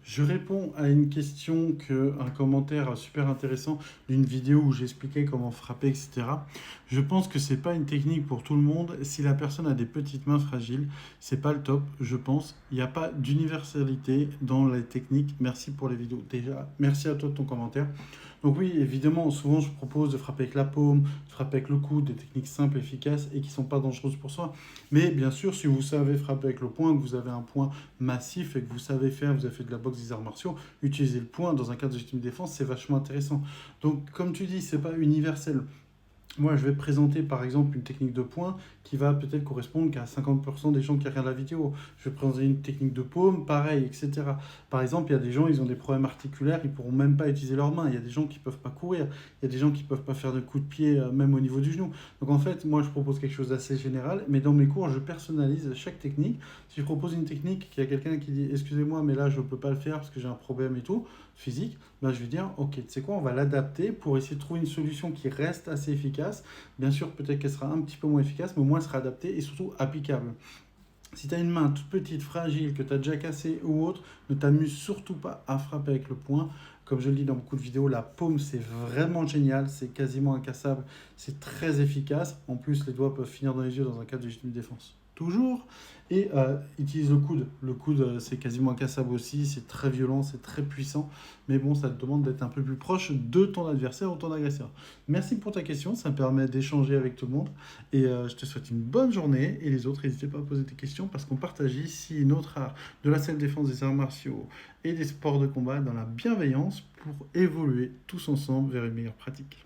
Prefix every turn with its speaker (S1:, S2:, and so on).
S1: Je réponds à une question un commentaire super intéressant d'une vidéo où j'expliquais comment frapper, etc. Je pense que c'est pas une technique pour tout le monde. Si la personne a des petites mains fragiles, c'est pas le top, je pense. Il n'y a pas d'universalité dans les techniques. Merci pour les vidéos. Déjà, merci à toi de ton commentaire. Donc oui, évidemment, souvent je propose de frapper avec la paume, de frapper avec le coude, des techniques simples, efficaces et qui ne sont pas dangereuses pour soi. Mais bien sûr, si vous savez frapper avec le poing, que vous avez un poing massif et que vous savez faire, vous avez fait de la boxe, des arts martiaux, utiliser le poing dans un cadre de légitime défense, c'est vachement intéressant. Donc comme tu dis, c'est pas universel. Moi, je vais présenter par exemple une technique de poing qui va peut-être correspondre qu'à 50% des gens qui regardent la vidéo. Je vais présenter une technique de paume, pareil, etc. Par exemple, il y a des gens, ils ont des problèmes articulaires, ils ne pourront même pas utiliser leurs mains. Il y a des gens qui ne peuvent pas courir. Il y a des gens qui ne peuvent pas faire de coups de pied, même au niveau du genou. Donc en fait, moi, je propose quelque chose d'assez général, mais dans mes cours, je personnalise chaque technique. Si je propose une technique, qu'il y a quelqu'un qui dit, excusez-moi, mais là, je ne peux pas le faire parce que j'ai un problème et tout, physique, ben, je vais dire, ok, tu sais quoi, on va l'adapter pour essayer de trouver une solution qui reste assez efficace. Bien sûr, peut-être qu'elle sera un petit peu moins efficace, mais au moins elle sera adaptée et surtout applicable. Si tu as une main toute petite, fragile, que tu as déjà cassée ou autre, ne t'amuse surtout pas à frapper avec le poing. Comme je le dis dans beaucoup de vidéos, la paume c'est vraiment génial, c'est quasiment incassable, c'est très efficace. En plus, les doigts peuvent finir dans les yeux dans un cas de légitime défense. Toujours. Et utilise le coude. Le coude, c'est quasiment incassable aussi, c'est très violent, c'est très puissant. Mais bon, ça te demande d'être un peu plus proche de ton adversaire ou ton agresseur. Merci pour ta question, ça me permet d'échanger avec tout le monde. Et je te souhaite une bonne journée. Et les autres, n'hésitez pas à poser tes questions parce qu'on partage ici notre art de la self-défense, des arts martiaux et des sports de combat dans la bienveillance pour évoluer tous ensemble vers une meilleure pratique.